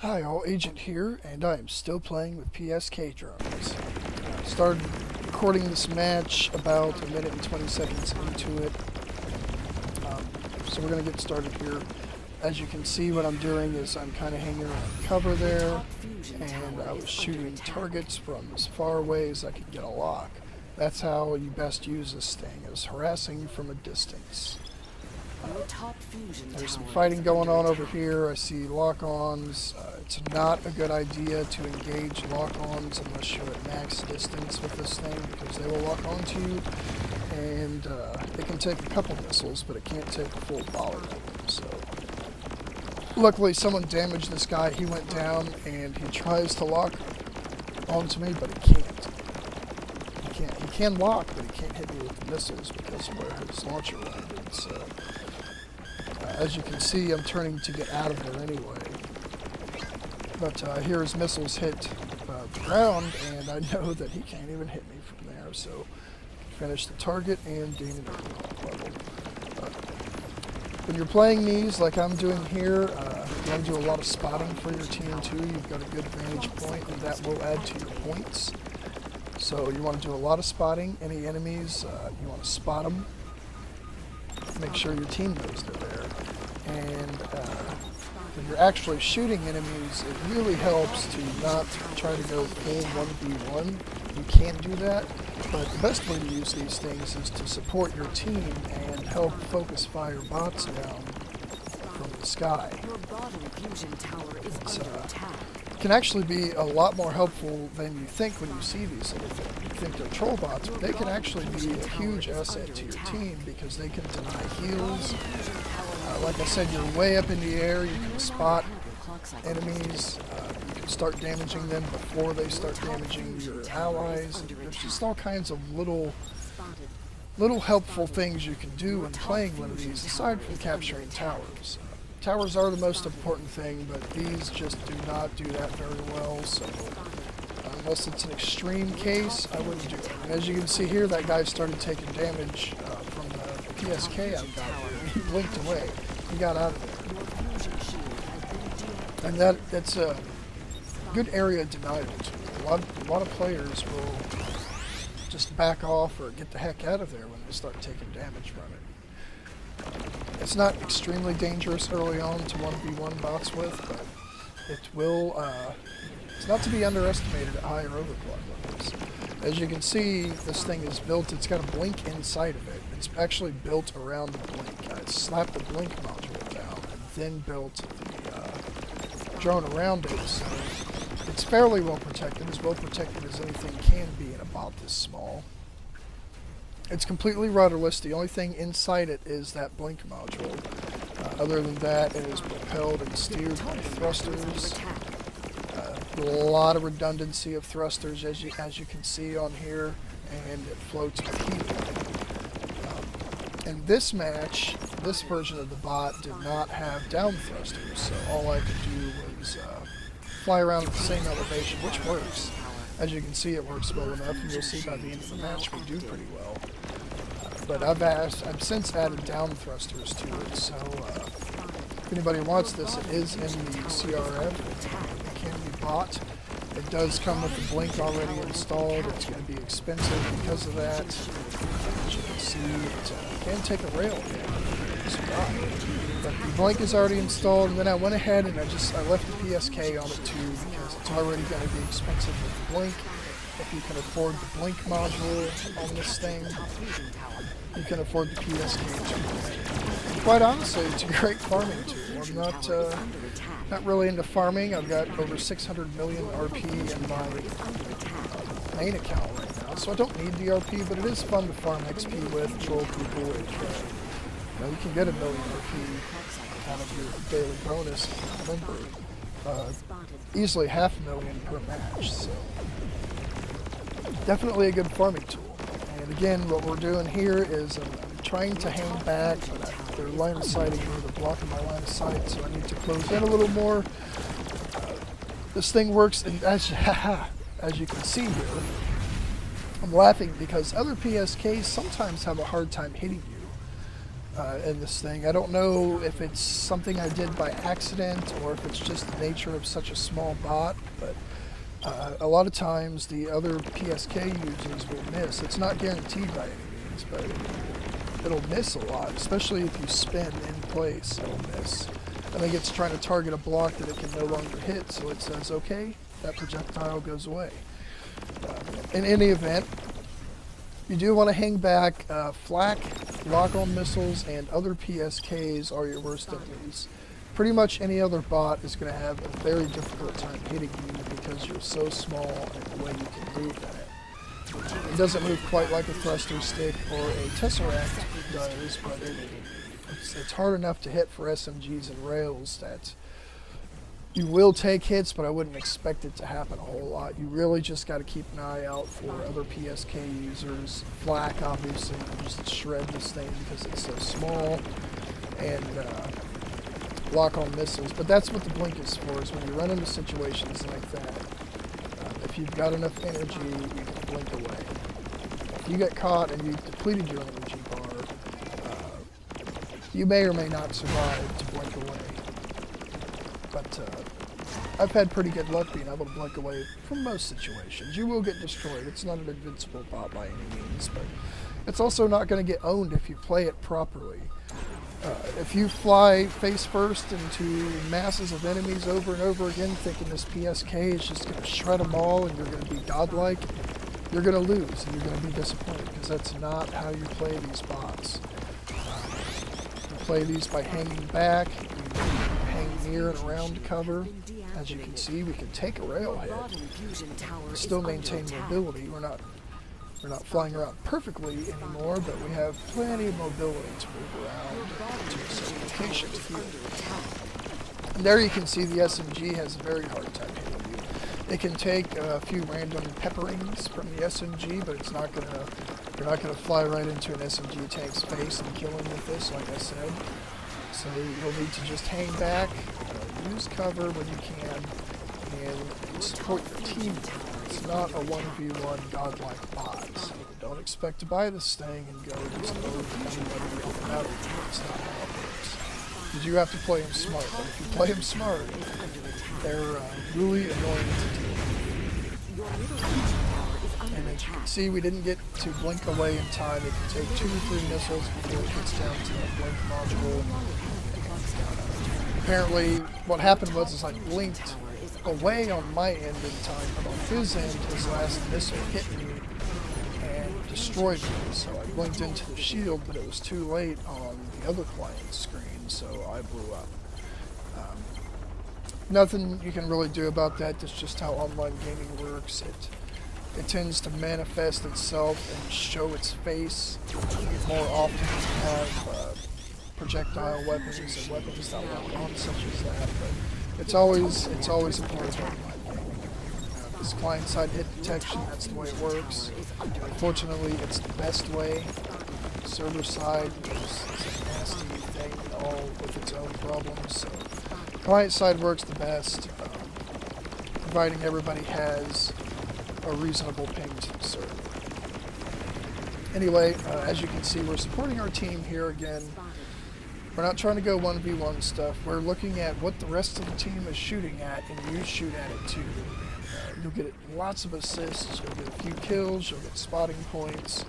Hi all, Agent here, and I am still playing with PSK Drones. Started recording this match about a minute and 20 seconds into it. So we're going to get started here. As you can see, what I'm doing is I'm kind of hanging around cover there, and I was shooting targets from as far away as I could get a lock. That's how you best use this thing, is harassing from a distance. There's some fighting going on over here. I see lock-ons. It's not a good idea to engage lock-ons unless you're at max distance with this thing, because they will lock onto you, and it can take a couple missiles, but it can't take a full volley of them. So, luckily, someone damaged this guy. He went down, and he tries to lock onto me, but he can't. He can lock, but he can't hit me with the missiles because of where his launcher landed. So, as you can see, I'm turning to get out of there anyway. But here his missiles hit the ground, and I know that he can't even hit me from there. So, finish the target and gain an level. When you're playing these, like I'm doing here, you want to do a lot of spotting for your team too. You've got a good vantage point, and that will add to your points. So you want to do a lot of spotting. Any enemies, you want to spot them. Make sure your team knows they're there. And when you're actually shooting enemies, it really helps to not try to go full 1v1. You can do that, but the best way to use these things is to support your team and help focus fire bots down from the sky. It can actually be a lot more helpful than you think when you see these little things. You think they're troll bots, but they can actually be a huge asset to your team because they can deny heals. Like I said, you're way up in the air, you can spot enemies, you can start damaging them before they start damaging your allies. There's just all kinds of little helpful things you can do when playing one of these, aside from capturing towers. Towers are the most important thing, but these just do not do that very well, so unless it's an extreme case, I wouldn't do it. And as you can see here, that guy started taking damage from the PSK I've got here. He blinked away. He got out of there. And that's a good area denial too. A lot of players will just back off or get the heck out of there when they start taking damage from it. It's not extremely dangerous early on to 1v1 bots with, but it will, it's not to be underestimated at higher overclock levels. As you can see, this thing is built, it's got a blink inside of it. It's actually built around the blink. I slapped the blink module down and then built the drone around it, so it's fairly well protected as anything can be in a bot this small. It's completely rudderless. The only thing inside it is that blink module. Other than that, it is propelled and steered by thrusters. A lot of redundancy of thrusters, as you can see on here, and it floats with heat. In this match, this version of the bot did not have down thrusters, so all I could do was fly around at the same elevation, which works. As you can see, it works well enough, and you'll see by the end of the match we do pretty well. But I've since added down thrusters to it, so if anybody wants this, it is in the CRF. It can be bought. It does come with the blink already installed. It's going to be expensive because of that. As you can see, it can take a rail but the blink is already installed, and then I went ahead and I left the PSK on it too because it's already going to be expensive with the blink. If you can afford the blink module on this thing, you can afford the PSK. Quite honestly, it's a great farming tool. I'm not really into farming. I've got over 600 million RP in my main account right now, so I don't need the RP, but it is fun to farm XP with, troll people with. You can get 1 million RP out of your daily bonus if you remember. Easily 500,000 per match, so definitely a good farming tool. And again, what we're doing here is I'm trying to hang back, but they're line of sighting me, they're blocking my line of sight, so I need to close in a little more. This thing works, and as you can see here, I'm laughing because other PSKs sometimes have a hard time hitting you. in this thing. I don't know if it's something I did by accident or if it's just the nature of such a small bot, but a lot of times the other PSK users will miss. It's not guaranteed by any means, but it'll miss a lot, especially if you spin in place, it'll miss. I think it's trying to target a block that it can no longer hit, so it says, okay, that projectile goes away. In any event, you do want to hang back. Flak, lock-on missiles, and other PSKs are your worst enemies. Pretty much any other bot is going to have a very difficult time hitting you because you're so small and the way you can move at it. It doesn't move quite like a thruster stick or a Tesseract does, but it's hard enough to hit for SMGs and rails that you will take hits, but I wouldn't expect it to happen a whole lot. You really just got to keep an eye out for other PSK users. Flak, obviously, just shred this thing because it's so small, and lock-on missiles. But that's what the blink is for, is when you run into situations like that. If you've got enough energy, you can blink away. If you get caught and you've depleted your energy bar, you may or may not survive to blink away. But I've had pretty good luck being able to blink away from most situations. You will get destroyed. It's not an invincible bot by any means, but it's also not going to get owned if you play it properly. If you fly face first into masses of enemies over and over again, thinking this PSK is just going to shred them all and you're going to be godlike, you're going to lose and you're going to be disappointed because that's not how you play these bots. You play these by hanging back, you hang near and around cover. As you can see, we can take a rail hit and still maintain mobility. We're not flying around perfectly anymore, but we have plenty of mobility to move around to a certain location to heal. And there you can see the SMG has a very hard time hitting you. It can take a few random pepperings from the SMG, but you're not gonna fly right into an SMG tank's face and kill him with this, like I said. So you'll need to just hang back, use cover when you can, and support your team. It's not a 1v1 godlike bot, so don't expect to buy this thing and go just over anybody without it. It's not how it works. Because you have to play them smart, but if you play them smart, they're really annoying to deal with. And as you can see, we didn't get to blink away in time. It can take 2 or 3 missiles before it gets down to the blink module. Apparently, what happened was I blinked away on my end in time, but on his end, his last missile hit me and destroyed me. So I blinked into the shield, but it was too late on the other client's screen, so I blew up. Nothing you can really do about that. That's just how online gaming works. It tends to manifest itself and show its face more often than you have projectile weapons and weapons that lock on, such as that. But it's always a part of online gaming. This client-side hit detection, that's the way it works. Unfortunately, it's the best way. Server-side is a nasty thing, all with its own problems. So client-side works the best, providing everybody has a reasonable ping to the server. Anyway, as you can see, we're supporting our team here again. We're not trying to go 1v1 stuff. We're looking at what the rest of the team is shooting at, and you shoot at it too. You'll get lots of assists, you'll get a few kills, you'll get spotting points,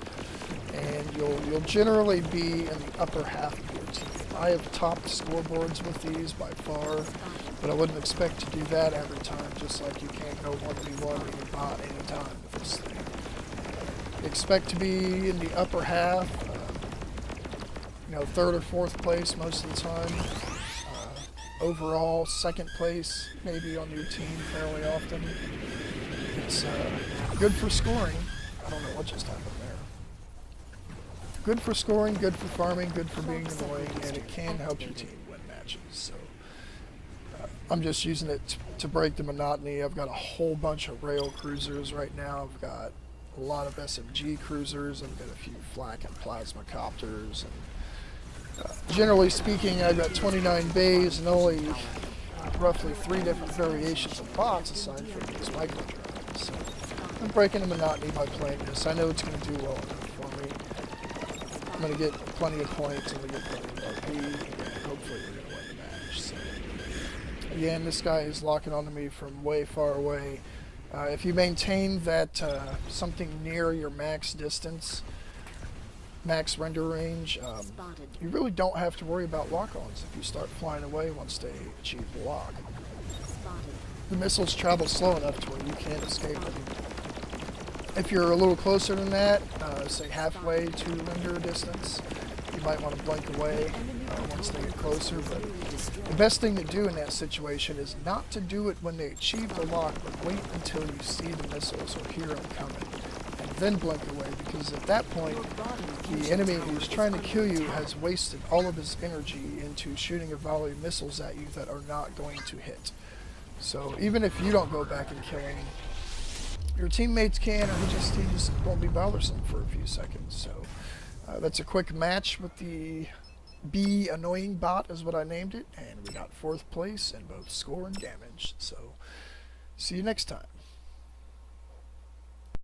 and you'll generally be in the upper half of your team. I have topped scoreboards with these by far, but I wouldn't expect to do that every time, just like you can't go 1v1 with your bot anytime with this thing. Expect to be in the upper half, third or fourth place most of the time. Overall, second place maybe on your team fairly often. It's good for scoring. I don't know what just happened there. Good for scoring, good for farming, good for being annoying, and it can help your team win matches. So I'm just using it to break the monotony. I've got a whole bunch of rail cruisers right now. I've got a lot of SMG cruisers. I've got a few flak and plasma copters. And, generally speaking, I've got 29 bays and only roughly 3 different variations of bots aside from these micro drones. So I'm breaking the monotony by playing this. I know it's going to do well enough for me. going to get plenty of points, I'm going to get plenty of RP, and hopefully we're going to win the match. So, again, this guy is locking onto me from way far away. If you maintain that something near your max distance, max render range, you really don't have to worry about lock-ons if you start flying away once they achieve the lock. The missiles travel slow enough to where you can't escape them. If you're a little closer than that, say halfway to render distance, you might want to blink away once they get closer, but the best thing to do in that situation is not to do it when they achieve the lock, but wait until you see the missiles or hear them coming, and then blink away, because at that point, the enemy who's trying to kill you has wasted all of his energy into shooting a volley of missiles at you that are not going to hit. So even if you don't go back and kill him, your teammates can, or he just won't be bothersome for a few seconds. So that's a quick match with the B annoying bot is what I named it, and we got 4th place in both score and damage. So see you next time.